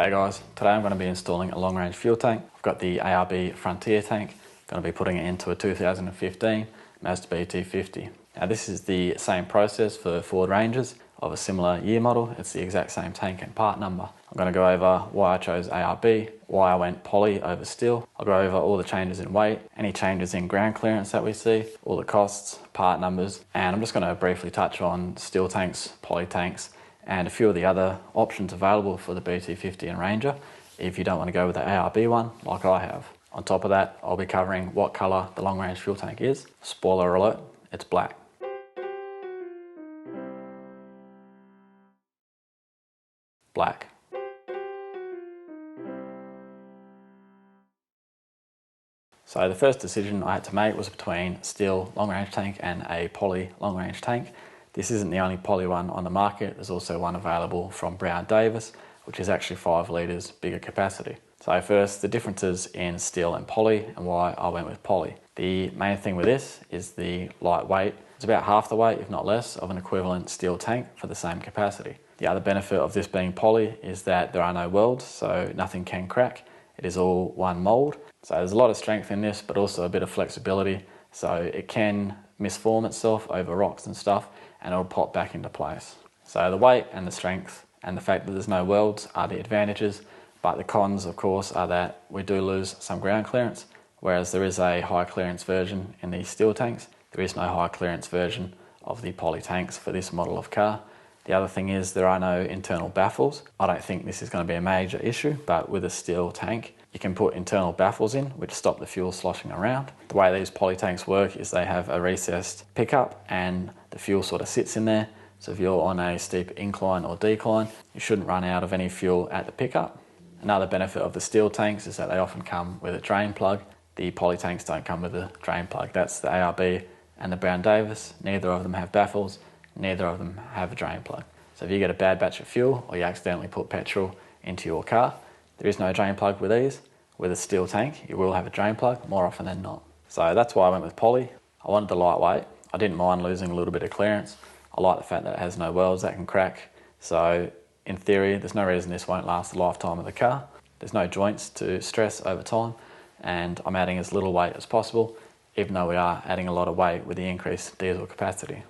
Hey guys, today I'm going to be installing a long range fuel tank. I've got the ARB Frontier tank, going to be putting it into a 2015 Mazda BT-50. Now this is the same process for Ford Rangers of a similar year model. It's the exact same tank and part number. I'm going to go over why I chose ARB, why I went poly over steel. I'll go over all the changes in weight, any changes in ground clearance that we see, all the costs, part numbers, and I'm just going to briefly touch on steel tanks, poly tanks, and a few of the other options available for the BT-50 and Ranger if you don't want to go with the ARB one like I have. On top of that, I'll be covering what colour the long range fuel tank is. Spoiler alert, it's black. Black. So the first decision I had to make was between steel long range tank and a poly long range tank. This isn't the only poly one on the market. There's also one available from Brown Davis, which is actually 5 litres bigger capacity. So first, the differences in steel and poly and why I went with poly. The main thing with this is the lightweight. It's about half the weight, if not less, of an equivalent steel tank for the same capacity. The other benefit of this being poly is that there are no welds, so nothing can crack. It is all one mould. So there's a lot of strength in this, but also a bit of flexibility. So it can misform itself over rocks and stuff, and it'll pop back into place. So the weight and the strength and the fact that there's no welds are the advantages, but the cons, of course, are that we do lose some ground clearance, whereas there is a high clearance version in these steel tanks. There is no high clearance version of the poly tanks for this model of car. The other thing is there are no internal baffles. I don't think this is going to be a major issue, but with a steel tank, you can put internal baffles in, which stop the fuel sloshing around. The way these poly tanks work is they have a recessed pickup and the fuel sort of sits in there. So if you're on a steep incline or decline, you shouldn't run out of any fuel at the pickup. Another benefit of the steel tanks is that they often come with a drain plug. The poly tanks don't come with a drain plug. That's the ARB and the Brown Davis. Neither of them have baffles. Neither of them have a drain plug. So if you get a bad batch of fuel or you accidentally put petrol into your car, there is no drain plug with these. With a steel tank, you will have a drain plug more often than not. So that's why I went with poly. I wanted the lightweight. I didn't mind losing a little bit of clearance. I like the fact that it has no welds that can crack. So in theory, there's no reason this won't last the lifetime of the car. There's no joints to stress over time, and I'm adding as little weight as possible, even though we are adding a lot of weight with the increased diesel capacity.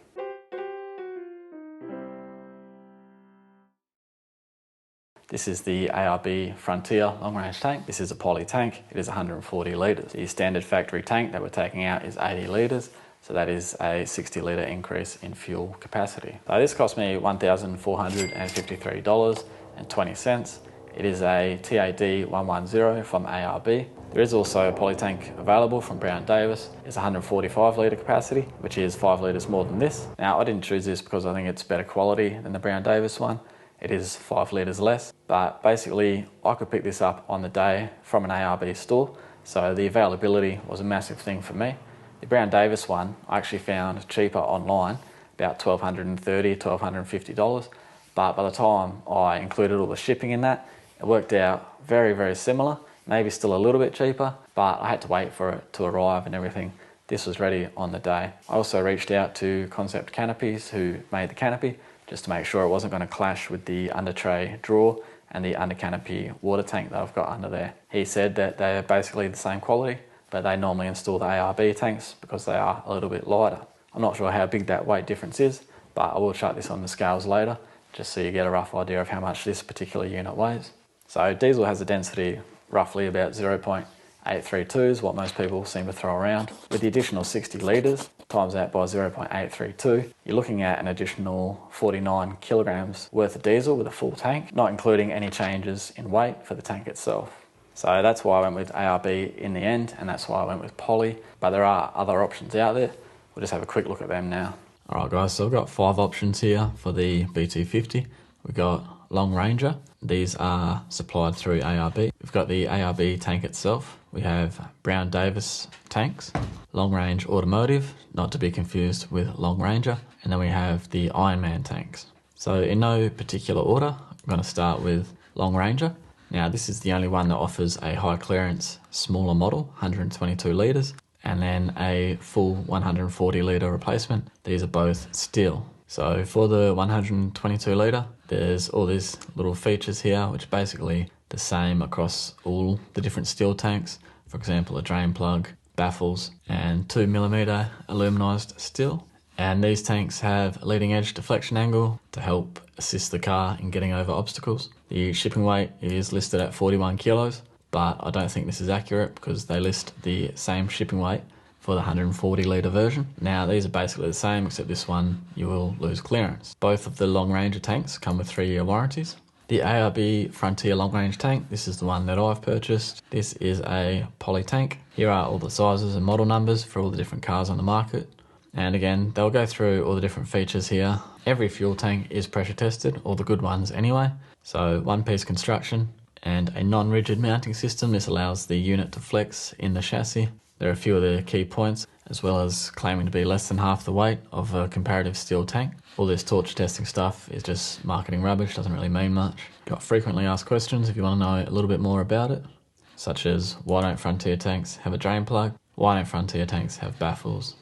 This is the ARB Frontier long range tank. This is a poly tank. It is 140 litres. The standard factory tank that we're taking out is 80 litres. So that is a 60 litre increase in fuel capacity. So this cost me $1,453.20. It is a TAD 110 from ARB. There is also a poly tank available from Brown Davis. It's 145 litre capacity, which is 5 litres more than this. Now I didn't choose this because I think it's better quality than the Brown Davis one. It is 5 litres less, but basically I could pick this up on the day from an ARB store, so the availability was a massive thing for me. The Brown Davis one I actually found cheaper online, about $1,230, $1,250, but by the time I included all the shipping in that, it worked out very, very similar, maybe still a little bit cheaper, but I had to wait for it to arrive and everything. This was ready on the day. I also reached out to Concept Canopies, who made the canopy, just to make sure it wasn't going to clash with the under tray drawer and the under canopy water tank that I've got under there. He said that they're basically the same quality, but they normally install the ARB tanks because they are a little bit lighter. I'm not sure how big that weight difference is, but I will chuck this on the scales later, just so you get a rough idea of how much this particular unit weighs. So diesel has a density roughly about 0.832 is what most people seem to throw around. With the additional 60 litres, times that by 0.832, you're looking at an additional 49 kilograms worth of diesel with a full tank, not including any changes in weight for the tank itself. So that's why I went with ARB in the end, and that's why I went with poly, but there are other options out there. We'll just have a quick look at them now. Alright guys, so I've got 5 options here for the BT-50. We've got Long Ranger. These are supplied through ARB. We've got the ARB tank itself. We have Brown Davis tanks, Long Range Automotive, not to be confused with Long Ranger, and then we have the Ironman tanks. So in no particular order, I'm going to start with Long Ranger. Now this is the only one that offers a high clearance, smaller model, 122 litres, and then a full 140 litre replacement. These are both steel. So for the 122 litre, there's all these little features here which basically the same across all the different steel tanks. For example, a drain plug, baffles, and 2mm aluminized steel. And these tanks have a leading edge deflection angle to help assist the car in getting over obstacles. The shipping weight is listed at 41 kilos, but I don't think this is accurate because they list the same shipping weight for the 140 litre version. Now these are basically the same, except this one you will lose clearance. Both of the long ranger tanks come with 3-year warranties. The ARB Frontier long range tank, this is the one that I've purchased. This is a poly tank. Here are all the sizes and model numbers for all the different cars on the market. And again, they'll go through all the different features here. Every fuel tank is pressure tested, all the good ones anyway. So one-piece construction and a non-rigid mounting system. This allows the unit to flex in the chassis. There are a few of the key points, as well as claiming to be less than half the weight of a comparative steel tank. All this torture testing stuff is just marketing rubbish, doesn't really mean much. Got frequently asked questions if you want to know a little bit more about it, such as why don't Frontier tanks have a drain plug? Why don't Frontier tanks have baffles?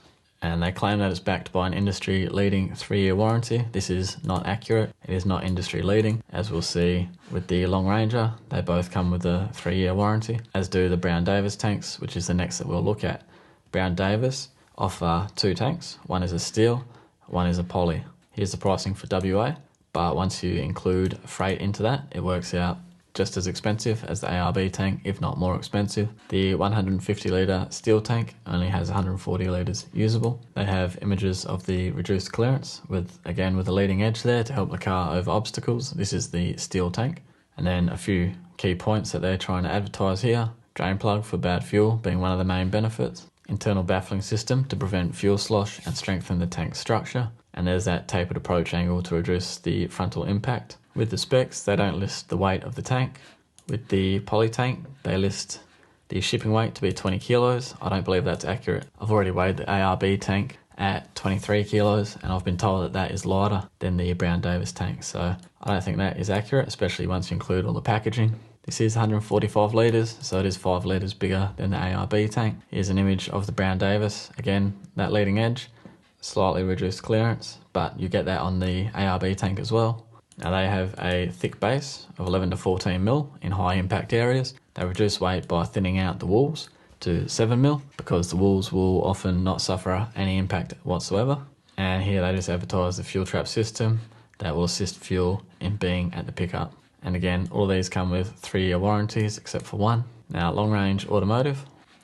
And they claim that it's backed by an industry-leading 3-year warranty. This is not accurate. It is not industry-leading. As we'll see with the Long Ranger, they both come with a 3-year warranty, as do the Brown Davis tanks, which is the next that we'll look at. Brown Davis offer 2 tanks. One is a steel, one is a poly. Here's the pricing for WA, but once you include freight into that, it works out just as expensive as the ARB tank, if not more expensive. The 150 litre steel tank only has 140 litres usable. They have images of the reduced clearance with a leading edge there to help the car over obstacles. This is the steel tank. And then a few key points that they're trying to advertise here. Drain plug for bad fuel being one of the main benefits. Internal baffling system to prevent fuel slosh and strengthen the tank structure. And there's that tapered approach angle to reduce the frontal impact. With the specs, they don't list the weight of the tank. With the poly tank, they list the shipping weight to be 20 kilos. I don't believe that's accurate. I've already weighed the ARB tank at 23 kilos, and I've been told that that is lighter than the Brown Davis tank. So I don't think that is accurate, especially once you include all the packaging. This is 145 litres, so it is 5 litres bigger than the ARB tank. Here's an image of the Brown Davis. Again, that leading edge, slightly reduced clearance, but you get that on the ARB tank as well. Now they have a thick base of 11 to 14 mil in high impact areas. They reduce weight by thinning out the walls to 7 mil because the walls will often not suffer any impact whatsoever. And here they just advertise the fuel trap system that will assist fuel in being at the pickup. And again, all of these come with 3-year warranties except for one. Now long range automotive,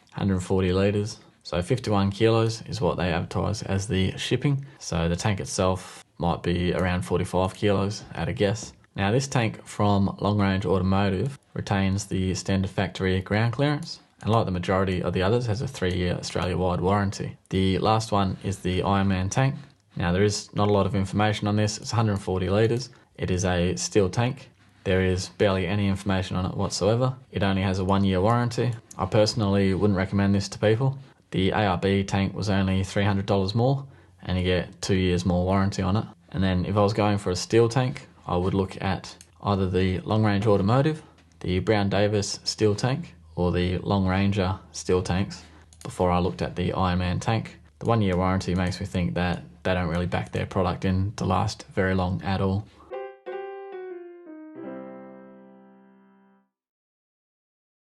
140 litres. So 51 kilos is what they advertise as the shipping. So the tank itself might be around 45 kilos at a guess. Now this tank from Long Range Automotive retains the standard factory ground clearance, and like the majority of the others has a 3-year Australia-wide warranty. The last one is the Ironman tank. Now there is not a lot of information on this. It's 140 litres. It is a steel tank. There is barely any information on it whatsoever. It only has a 1-year warranty. I personally wouldn't recommend this to people. The ARB tank was only $300 more, and you get 2 years more warranty on it. And then if I was going for a steel tank, I would look at either the Long Range Automotive, the Brown Davis steel tank, or the Long Ranger steel tanks before I looked at the Ironman tank. The 1-year warranty makes me think that they don't really back their product in to last very long at all.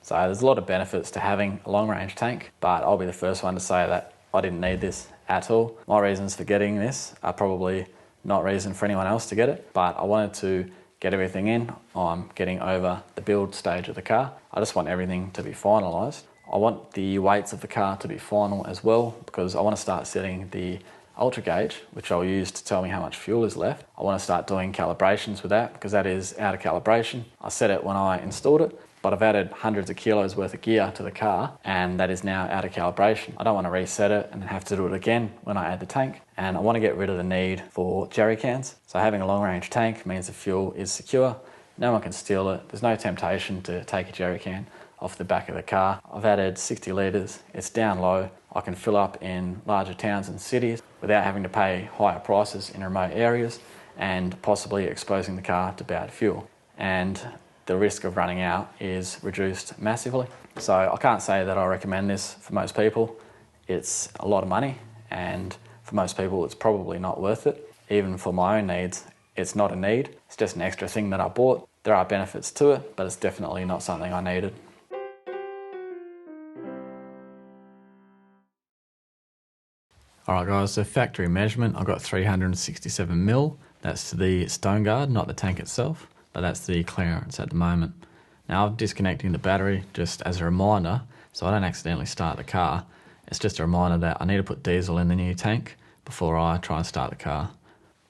So there's a lot of benefits to having a long range tank, but I'll be the first one to say that I didn't need this at all. My reasons for getting this are probably not reason for anyone else to get it, but I wanted to get everything in. I'm getting over the build stage of the car. I just want everything to be finalised. I want the weights of the car to be final as well, because I want to start setting the ultra gauge, which I'll use to tell me how much fuel is left. I want to start doing calibrations with that because that is out of calibration. I set it when I installed it, but I've added hundreds of kilos worth of gear to the car, and that is now out of calibration. I don't want to reset it and then have to do it again when I add the tank. And I want to get rid of the need for jerry cans. So having a long range tank means the fuel is secure. No one can steal it. There's no temptation to take a jerry can off the back of the car. I've added 60 litres. It's down low. I can fill up in larger towns and cities without having to pay higher prices in remote areas and possibly exposing the car to bad fuel. And the risk of running out is reduced massively. So I can't say that I recommend this for most people. It's a lot of money, and for most people it's probably not worth it. Even for my own needs, it's not a need. It's just an extra thing that I bought. There are benefits to it, but it's definitely not something I needed. Alright guys, so factory measurement, I've got 367mm. That's to the stone guard, not the tank itself, but that's the clearance at the moment. Now I'm disconnecting the battery just as a reminder, so I don't accidentally start the car. It's just a reminder that I need to put diesel in the new tank before I try and start the car.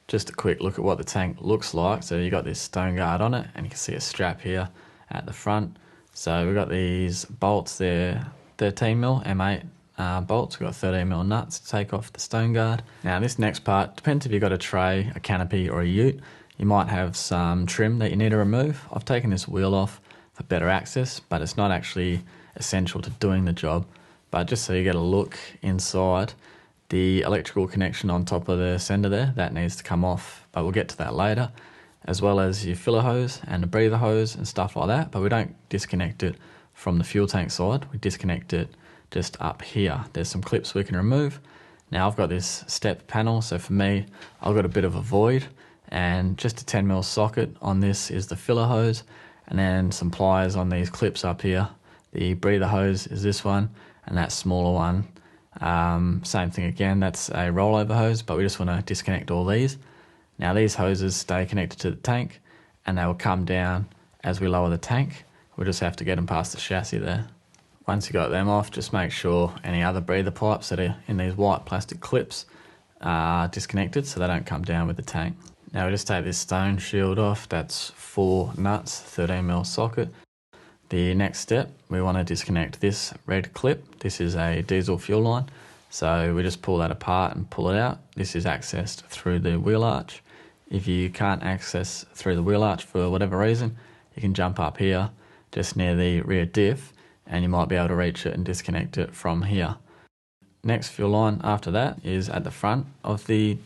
Just a quick look at what the tank looks like. So you've got this stone guard on it, and you can see a strap here at the front. So we've got these bolts there, 13mm M8 bolts. We've got 13mm nuts to take off the stone guard. Now this next part, depends if you've got a tray, a canopy or a ute. You might have some trim that you need to remove. I've taken this wheel off for better access, but it's not actually essential to doing the job. But just so you get a look inside, the electrical connection on top of the sender there, that needs to come off, but we'll get to that later, as well as your filler hose and the breather hose and stuff like that, but we don't disconnect it from the fuel tank side, we disconnect it just up here. There's some clips we can remove. Now I've got this step panel, so for me, I've got a bit of a void, and just a 10mm socket on this is the filler hose, and then some pliers on these clips up here. The breather hose is this one, and that smaller one, same thing again, that's a rollover hose, but we just want to disconnect all these. Now these hoses stay connected to the tank, and they will come down as we lower the tank. We'll just have to get them past the chassis there. Once you got them off, just make sure any other breather pipes that are in these white plastic clips are disconnected so they don't come down with the tank. Now we just take this stone shield off, that's 4 nuts, 13mm socket. The next step, we want to disconnect this red clip. This is a diesel fuel line, so we just pull that apart and pull it out. This is accessed through the wheel arch. If you can't access through the wheel arch for whatever reason, you can jump up here just near the rear diff, and you might be able to reach it and disconnect it from here. Next fuel line after that is at the front of the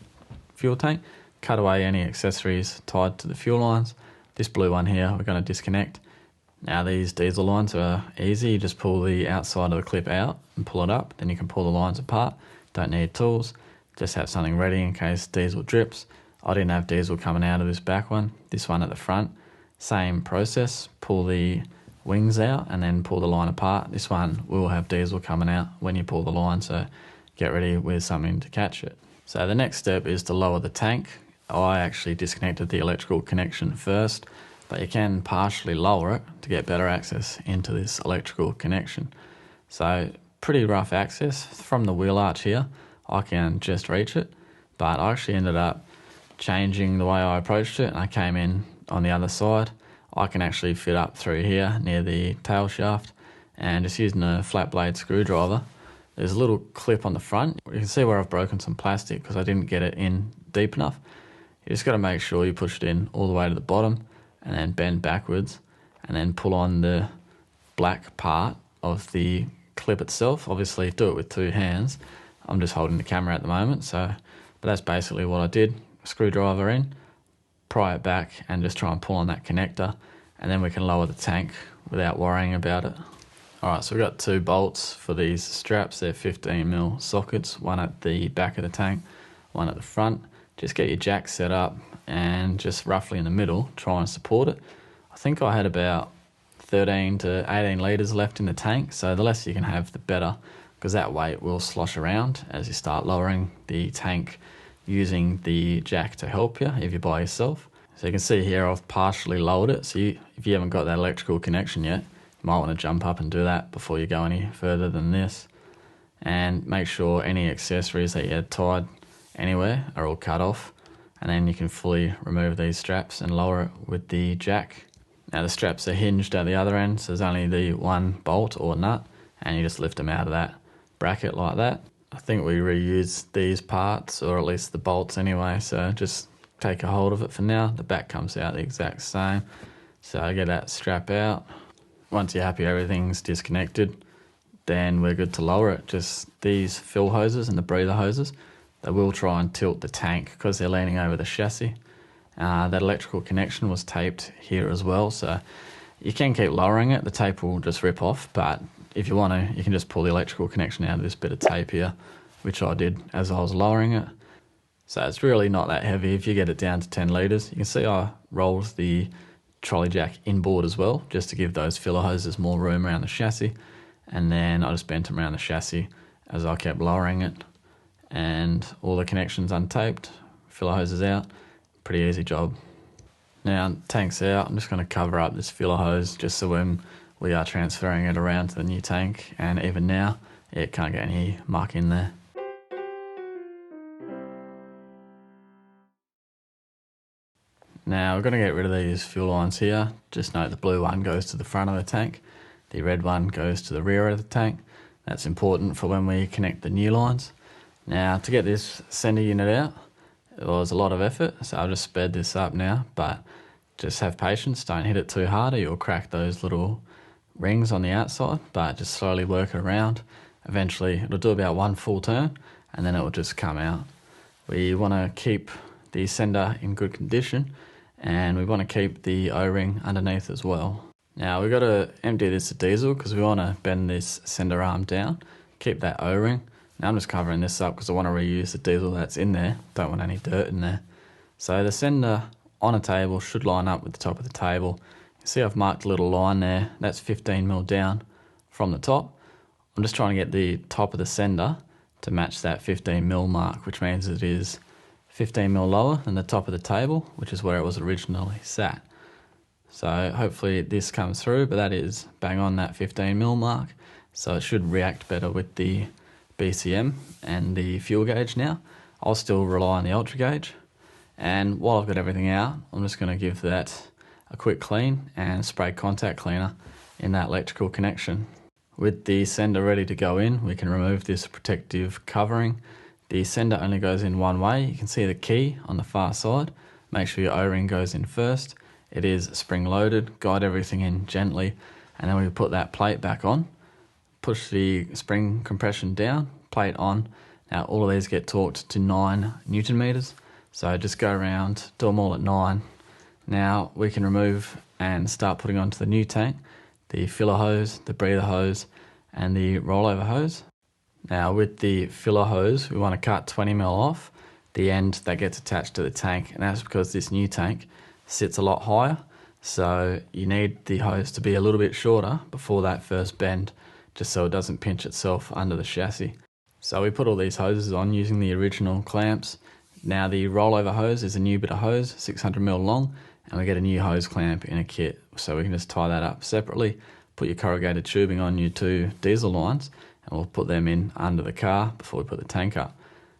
fuel tank. Cut away any accessories tied to the fuel lines. This blue one here we're going to disconnect. Now these diesel lines are easy, you just pull the outside of the clip out and pull it up, then you can pull the lines apart. Don't need tools, just have something ready in case diesel drips. I didn't have diesel coming out of this back one. This one at the front, same process, pull the wings out and then pull the line apart. This one will have diesel coming out when you pull the line, so get ready with something to catch it. So the next step is to lower the tank. I actually disconnected the electrical connection first, but you can partially lower it to get better access into this electrical connection. So pretty rough access from the wheel arch here. I can just reach it, but I actually ended up changing the way I approached it, and I came in on the other side. I can actually fit up through here near the tail shaft, and just using a flat blade screwdriver, there's a little clip on the front. You can see where I've broken some plastic because I didn't get it in deep enough. You just got to make sure you push it in all the way to the bottom and then bend backwards and then pull on the black part of the clip itself. Obviously do it with 2 hands. I'm just holding the camera at the moment, but that's basically what I did. Screwdriver in, pry it back and just try and pull on that connector, and then we can lower the tank without worrying about it. Alright, so we've got 2 bolts for these straps. They're 15mm sockets, one at the back of the tank, one at the front. Just get your jack set up and just roughly in the middle, try and support it. I think I had about 13 to 18 litres left in the tank, so the less you can have the better, because that weight will slosh around as you start lowering the tank using the jack to help you if you're by yourself. So you can see here I've partially lowered it, so if you haven't got that electrical connection yet, you might want to jump up and do that before you go any further than this. And make sure any accessories that you had tied anywhere are all cut off, and then you can fully remove these straps and lower it with the jack. Now the straps are hinged at the other end, so there's only the 1 bolt or nut, and you just lift them out of that bracket like that. I think we reuse these parts, or at least the bolts anyway, so just take a hold of it for now. The back comes out the exact same, so I get that strap out. Once you're happy everything's disconnected, then we're good to lower it. Just these fill hoses and the breather hoses, they will try and tilt the tank because they're leaning over the chassis. That electrical connection was taped here as well, so you can keep lowering it. The tape will just rip off, but if you want to, you can just pull the electrical connection out of this bit of tape here, which I did as I was lowering it. So it's really not that heavy if you get it down to 10 litres. You can see I rolled the trolley jack inboard as well, just to give those filler hoses more room around the chassis. And then I just bent them around the chassis as I kept lowering it, and all the connections untaped, filler hoses out. Pretty easy job. Now tank's out, I'm just going to cover up this filler hose just so when we are transferring it around to the new tank, and even now it can't get any muck in there. Now we're going to get rid of these fuel lines here. Just note the blue one goes to the front of the tank, the red one goes to the rear of the tank. That's important for when we connect the new lines. Now to get this sender unit out, it was a lot of effort, so I'll just sped this up now, but just have patience, don't hit it too hard or you'll crack those little rings on the outside, but just slowly work it around. Eventually it'll do about one full turn and then it will just come out. We want to keep the sender in good condition, and we want to keep the O-ring underneath as well. Now we've got to empty this of diesel because we want to bend this sender arm down, keep that O-ring. Now I'm just covering this up because I want to reuse the diesel that's in there, don't want any dirt in there. So the sender on a table should line up with the top of the table. You see I've marked a little line there, that's 15mm down from the top. I'm just trying to get the top of the sender to match that 15mm mark, which means it is 15mm lower than the top of the table, which is where it was originally sat. So hopefully this comes through, but that is bang on that 15mm mark, so it should react better with the BCM and the fuel gauge now. I'll still rely on the ultra gauge, and while I've got everything out, I'm just going to give that a quick clean and spray contact cleaner in that electrical connection. With the sender ready to go in, we can remove this protective covering. The sender only goes in one way. You can see the key on the far side. Make sure your O-ring goes in first. It is spring loaded, guide everything in gently, and then we put that plate back on. Push the spring compression down, plate on. Now all of these get torqued to 9 Newton meters, so just go around, do them all at 9. Now we can remove and start putting onto the new tank the filler hose, the breather hose, and the rollover hose. Now with the filler hose, we want to cut 20mm off the end that gets attached to the tank, and that's because this new tank sits a lot higher, so you need the hose to be a little bit shorter before that first bend, just so it doesn't pinch itself under the chassis. So we put all these hoses on using the original clamps. Now the rollover hose is a new bit of hose, 600mm long, and we get a new hose clamp in a kit, so we can just tie that up separately, put your corrugated tubing on your 2 diesel lines, and we'll put them in under the car before we put the tank up.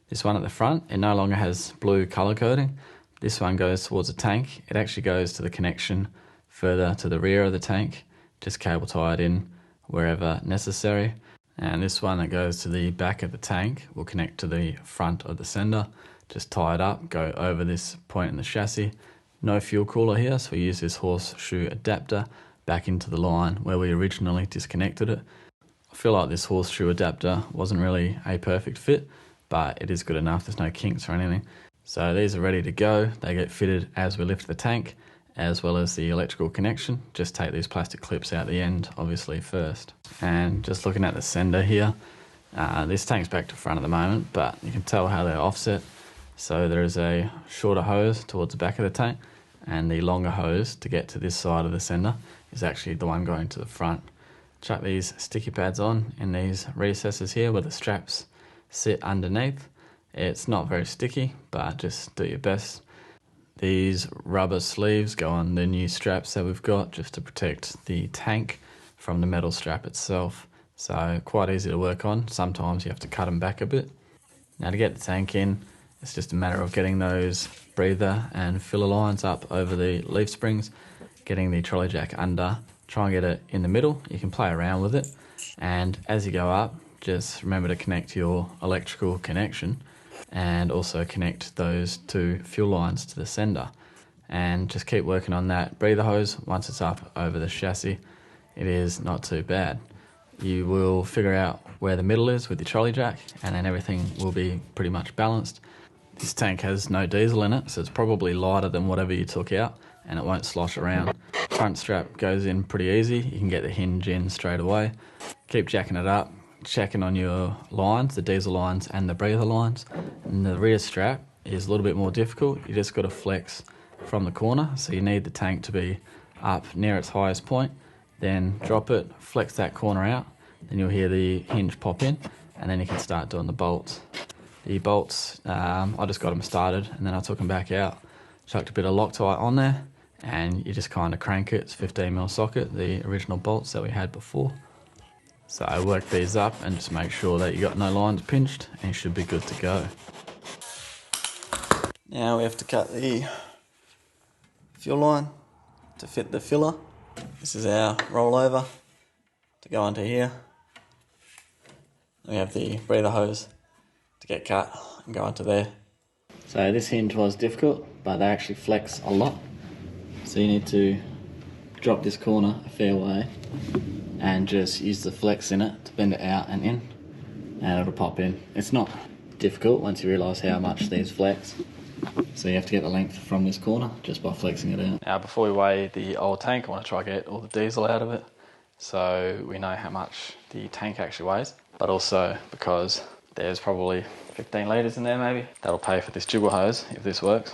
This one at the front, it no longer has blue colour coding. This one goes towards the tank. It actually goes to the connection further to the rear of the tank. Just cable tie it in wherever necessary. And this one that goes to the back of the tank will connect to the front of the sender. Just tie it up, go over this point in the chassis. No fuel cooler here, so we use this horseshoe adapter back into the line where we originally disconnected it. I feel like this horseshoe adapter wasn't really a perfect fit, but it is good enough, there's no kinks or anything. So these are ready to go. They get fitted as we lift the tank, as well as the electrical connection. Just take these plastic clips out the end, obviously, first. And just looking at the sender here, this tank's back to front at the moment, but you can tell how they're offset. So there is a shorter hose towards the back of the tank, and the longer hose to get to this side of the sender is actually the one going to the front. Chuck these sticky pads on in these recesses here where the straps sit underneath. It's not very sticky, but just do your best. These rubber sleeves go on the new straps that we've got just to protect the tank from the metal strap itself. So quite easy to work on. Sometimes you have to cut them back a bit. Now to get the tank in, it's just a matter of getting those breather and filler lines up over the leaf springs, getting the trolley jack under, try and get it in the middle. You can play around with it, and as you go up, just remember to connect your electrical connection and also connect those 2 fuel lines to the sender, and just keep working on that breather hose. Once it's up over the chassis, it is not too bad. You will figure out where the middle is with your trolley jack, and then everything will be pretty much balanced. This tank has no diesel in it, so it's probably lighter than whatever you took out, and it won't slosh around. Front strap goes in pretty easy. You can get the hinge in straight away. Keep jacking it up, checking on your lines, the diesel lines and the breather lines. And the rear strap is a little bit more difficult. You just got to flex from the corner, so you need the tank to be up near its highest point, then drop it, flex that corner out, then you'll hear the hinge pop in, and then you can start doing the bolts. The bolts, I just got them started and then I took them back out, chucked a bit of Loctite on there, and you just kind of crank it. It's 15mm socket, the original bolts that we had before. So I work these up and just make sure that you got no lines pinched and you should be good to go. Now we have to cut the fuel line to fit the filler. This is our rollover to go onto here. We have the breather hose to get cut and go onto there. So this hinge was difficult, but they actually flex a lot. So you need to drop this corner a fair way and just use the flex in it to bend it out and in, and it'll pop in. It's not difficult once you realise how much these flex. So you have to get the length from this corner just by flexing it out. Now before we weigh the old tank, I want to try to get all the diesel out of it so we know how much the tank actually weighs, but also because there's probably 15 litres in there maybe. That'll pay for this jiggle hose if this works.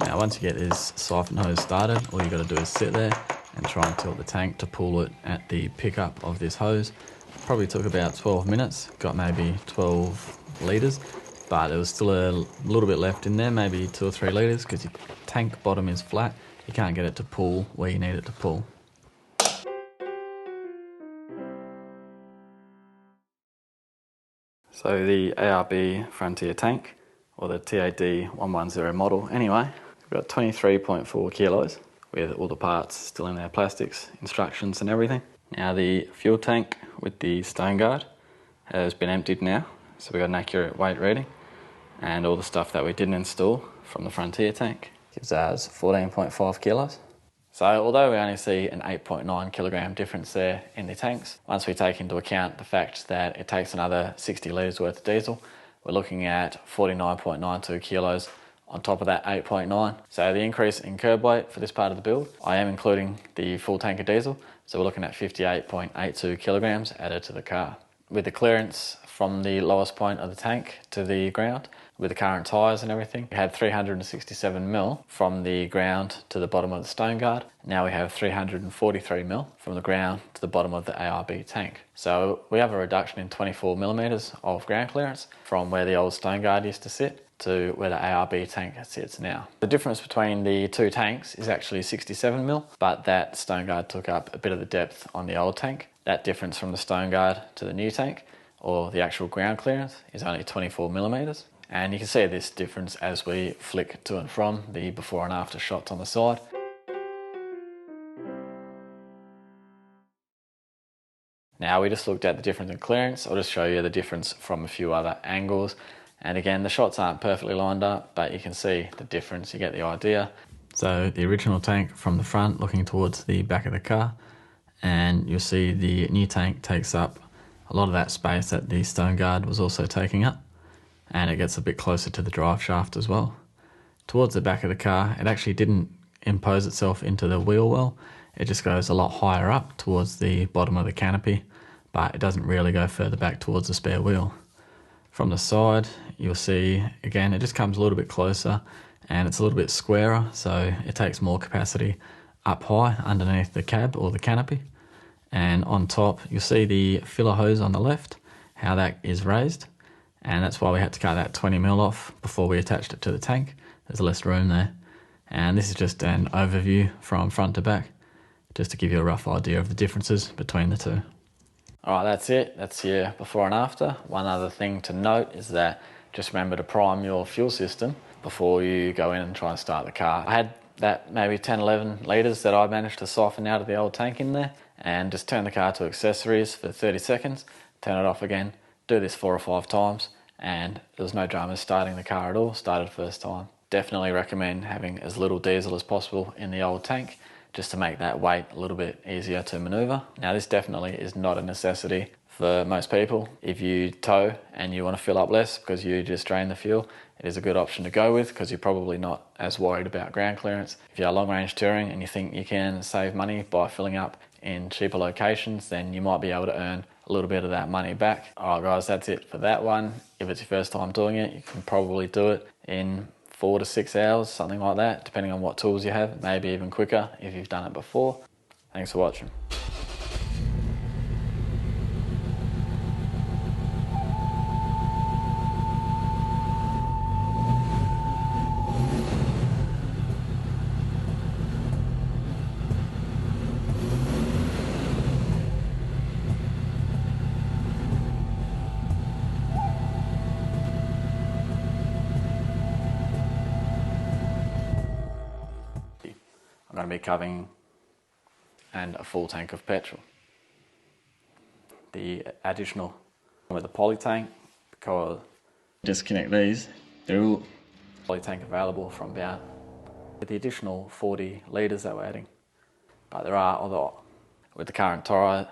Now once you get this siphon hose started, all you got to do is sit there and try and tilt the tank to pull it at the pickup of this hose. Probably took about 12 minutes, got maybe 12 litres, but there was still a little bit left in there, maybe 2 or 3 litres, because your tank bottom is flat. You can't get it to pull where you need it to pull. So the ARB Frontier tank, or the TAD 110 model anyway, we've got 23.4 kilos with all the parts still in their plastics, instructions and everything. Now the fuel tank with the stone guard has been emptied now, so we got an accurate weight reading, and all the stuff that we didn't install from the Frontier tank gives us 14.5 kilos. So although we only see an 8.9 kilogram difference there in the tanks, once we take into account the fact that it takes another 60 litres worth of diesel, we're looking at 49.92 kilos on top of that 8.9. So the increase in curb weight for this part of the build, I am including the full tank of diesel, so we're looking at 58.82 kilograms added to the car. With the clearance from the lowest point of the tank to the ground, with the current tyres and everything, we had 367mm from the ground to the bottom of the stone guard. Now we have 343mm from the ground to the bottom of the ARB tank. So we have a reduction in 24mm of ground clearance from where the old stone guard used to sit to where the ARB tank sits now. The difference between the two tanks is actually 67mm, but that stone guard took up a bit of the depth on the old tank. That difference from the stone guard to the new tank, or the actual ground clearance, is only 24mm. And you can see this difference as we flick to and from the before and after shots on the side. Now we just looked at the difference in clearance. I'll just show you the difference from a few other angles. And again, the shots aren't perfectly lined up, but you can see the difference, you get the idea. So the original tank from the front looking towards the back of the car, and you'll see the new tank takes up a lot of that space that the stone guard was also taking up, and it gets a bit closer to the drive shaft as well. Towards the back of the car, it actually didn't impose itself into the wheel well. It just goes a lot higher up towards the bottom of the canopy, but it doesn't really go further back towards the spare wheel. From the side, you'll see, again, it just comes a little bit closer and it's a little bit squarer, so it takes more capacity up high underneath the cab or the canopy. And on top, you'll see the filler hose on the left, how that is raised. And that's why we had to cut that 20mm off before we attached it to the tank. There's less room there. And this is just an overview from front to back, just to give you a rough idea of the differences between the two. Alright, that's it. That's your before and after. One other thing to note is that just remember to prime your fuel system before you go in and try and start the car. I had that maybe 10-11 litres that I managed to siphon out of the old tank in there, and just turn the car to accessories for 30 seconds, turn it off again, do this 4 or 5 times, and there was no dramas starting the car at all, started first time. Definitely recommend having as little diesel as possible in the old tank, just to make that weight a little bit easier to manoeuvre. Now this definitely is not a necessity for most people. If you tow and you want to fill up less because you just drain the fuel, it is a good option to go with because you're probably not as worried about ground clearance. If you're long range touring and you think you can save money by filling up in cheaper locations, then you might be able to earn a little bit of that money back. Alright guys, that's it for that one. If it's your first time doing it, you can probably do it in 4 to 6 hours, something like that, depending on what tools you have, maybe even quicker if you've done it before. Thanks for watching. I'm going to be covering and a full tank of petrol. The additional with the poly tank, because disconnect these, they're all poly tank available from about with the additional 40 litres that we're adding. But there are other, with the current tyre